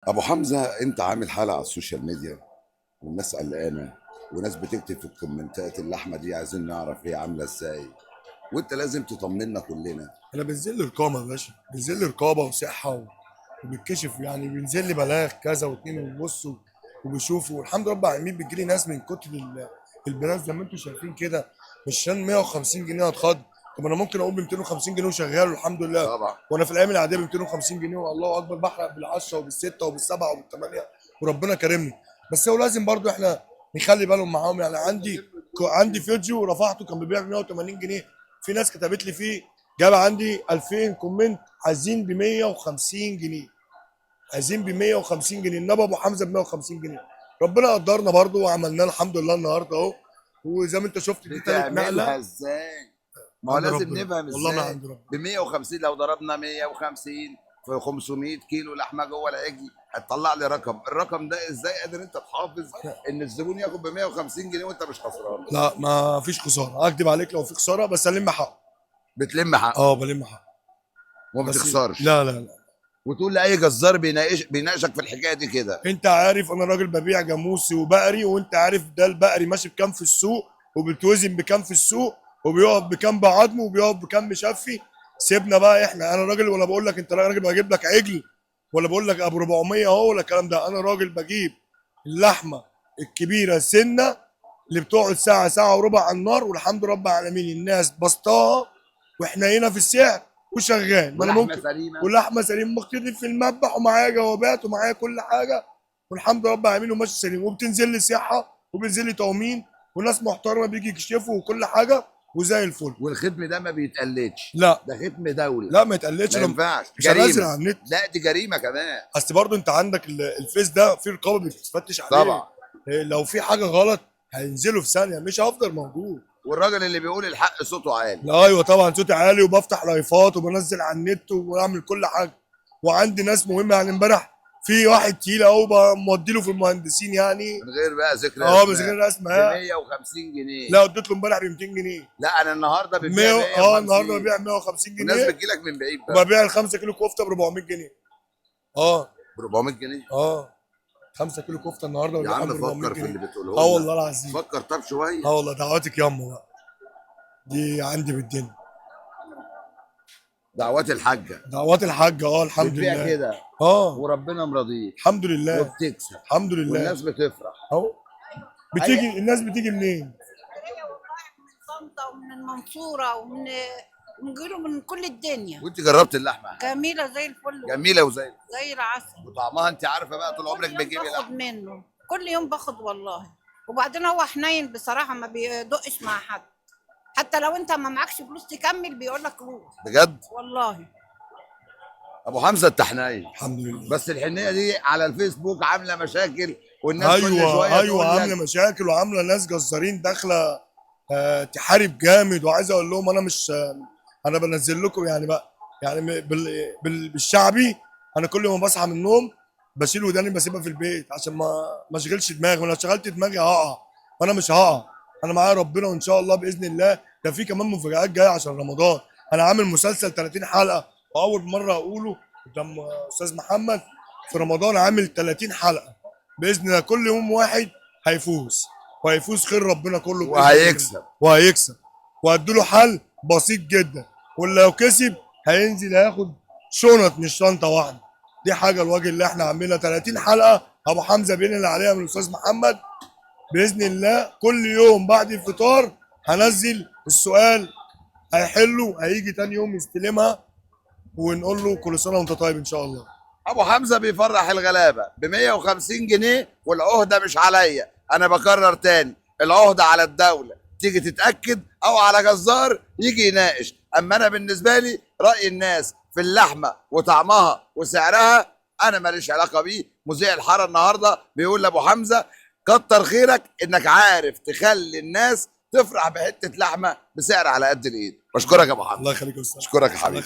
ابو حمزه، انت عامل حلقه على السوشيال ميديا والناس قلقانه، وناس بتكتب في الكومنتات اللحمه دي عايزين نعرف هي عامله ازاي، وانت لازم تطمنا كلنا. انا بنزل لي رقابه يا باشا، بنزل لي رقابه وصحه وبتكشف، يعني بينزل لي بلاغ كذا واتنين وبيبصوا وبيشوفوا، والحمد لله رب العالمين. بتجي لي ناس من كتر البنات زي ما انتم شايفين كده، مش عشان 150 جنيه هتخض. طب انا ممكن اقول ب 250 جنيه وشغال والحمد لله. طبعا. وانا في الايام العاديه ب 250 جنيه والله اكبر بحرق بالعشره وبالسته وبالسبعه وبالثمانيه وربنا كرمني. بس هو لازم برضو احنا نخلي بالهم معاهم. يعني عندي فيديو رفعته كان بيبيع ب 180 جنيه. في ناس كتبت لي فيه، جاب عندي 2000 كومنت عايزين ب 150 جنيه، عايزين ب 150 جنيه. النبي ابو حمزه ب 150 جنيه. ربنا قدرنا برضو وعملناه الحمد لله النهارده اهو. وزي ما انت شفت دي تالت بتعملها نقله. ازاي؟ ما هو عند لازم ربنا نفهم والله، ما ازاي. عند ربنا. ب 150 لو ضربنا 150 في 500 كيلو لحمه جوه العجل هتطلع لي رقم. الرقم ده ازاي قادر انت تحافظ ان الزبون ياخد ب 150 جنيه وانت مش خسران؟ لا ما فيش خساره، اكدب عليك لو في خساره، بس الم حقه. بتلم حقه اه بلم حقه. وما بس بتخسرش. لا. وتقول لاي جزار بيناقشك في الحكايه دي كده. انت عارف انا راجل ببيع جاموسي وبقري، وانت عارف ده البقري ماشي بكام في السوق، وبتوزن بكام في السوق، وبيقف بكام بعظمه، وبيقف بكام مشفي. سيبنا بقى احنا، انا راجل ولا بقول لك انت راجل بجيب لك عجل، ولا بقول لك ابو 400 اهو ولا الكلام ده. انا راجل بجيب اللحمه الكبيره سنه اللي بتقعد ساعه ساعه وربع على النار، والحمد لله رب العالمين الناس بسطاها واحنا هنا في السعر وشغال. ما انا ولحمه ممكن، سليمه. واللحمه سليم مختلف في المذبح، ومعايا جوابات ومعايا كل حاجه، والحمد لله رب العالمين وماشي سليم. وبتنزل لي صحه وبينزل لي تأمين، وناس محترمه بيجي يكشفوا وكل حاجه وزي الفل. والختم ده ما بيتقلدش. لا ده ختم دوله. لا ما يتقلدش. ما انا ينفعش، مش هنزل جريمه. على النت. لا دي جريمه كمان. اصل برضو انت عندك الفيس ده في رقابه بتفتش عليه. طبعا. إيه، لو في حاجه غلط هينزلوا في ثانيه، مش هفضل موجود. والراجل اللي بيقول الحق صوته عالي. لا ايوه طبعا صوتي عالي، وبفتح لايفات وبنزل على النت وبعمل كل حاجه. وعندي ناس مهمه، يعني امبارح في واحد تقيل اهو بمودي له في المهندسين يعني. من غير بقى ذكر اه بس اسماء. غير ب اسمها. 150 جنيه. لا اديت له امبارح ب 200 جنيه. لا انا النهارده ببيع 100. اه النهارده 150. ببيع 150 والناس جنيه بتجيلك من بعيد بقى. وببيع ال 5 كيلو كفته ب 400 جنيه. اه ب 400 جنيه. اه 5 كيلو كفته النهارده يا ببيعها ب عم 400 فكر في جنيه اللي بتقوله اه لنا. والله العظيم. فكر طب شويه. اه والله دعواتك ياما بقى، دي عندي بالدنيا. دعوات الحاجه. دعوات الحاج، اه الحمد بتبيع لله. كده اه وربنا مرضيك الحمد لله. وبتكسب الحمد لله والناس بتفرح. اهو. أي. بتيجي الناس بتيجي منين؟ اسكندريه والله، من طنطا ومن المنصوره ونجيله من كل الدنيا. وانت جربت اللحمه؟ جميله زي الفل. جميله وزي زي العسل. وطعمها انت عارفه بقى طول عمرك كل يوم بتجيبي باخد لحمه. منه، كل يوم باخد والله. وبعدين هو حنين بصراحه، ما بيدقش مع حد. حتى لو انت ما معكش فلوس تكمل بيقول لك روح. بجد. والله. ابو حمزه التحناي. الحمد لله. بس الحنيه دي على الفيسبوك عامله مشاكل، والناس كل ايوه شويه ايوه تقول عامله لك. مشاكل وعامله ناس جزارين داخله تحارب جامد. وعايز اقول لهم انا مش انا بنزل لكم يعني بقى، يعني بالشعبي. انا كل ما بصحى من النوم بشيل وداني بسيبها في البيت عشان ما اشغلش دماغي. ولو شغلت دماغي هقع، وانا مش هقع. انا معايا ربنا وان شاء الله باذن الله. ده في كمان مفاجآت جايه عشان رمضان. انا عامل مسلسل 30 حلقه، واول مره اقوله قدام استاذ محمد. في رمضان عامل 30 حلقه باذن الله. كل يوم واحد هيفوز، وهيفوز خير ربنا كله باذن الله. وهيكسب. وهيكسب. وهديله حل بسيط جدا، واللي لو كسب هينزل هياخد شنط مش شنطه واحده. دي حاجه الوجه اللي احنا عاملينها 30 حلقه ابو حمزه بينقل عليها من الاستاذ محمد. باذن الله كل يوم بعد الفطار هنزل السؤال، هيحله، هيجي تاني يوم يستلمها، ونقول له كل سنه وانت طيب ان شاء الله. ابو حمزه بيفرح الغلابه ب 150 جنيه، والعهده مش عليا. انا بكرر تاني، العهده على الدوله تيجي تتاكد، او على جزار يجي يناقش. اما انا بالنسبه لي راي الناس في اللحمه وطعمها وسعرها انا ماليش علاقه بيه. مذيع الحاره النهارده بيقول لابو حمزه كتر خيرك انك عارف تخلي الناس تفرح بحته لحمه بسعر على قد الايد. بشكرك يا ابو حمزه. الله يخليك يا استاذ. اشكرك يا الله حبيبي. يخليك.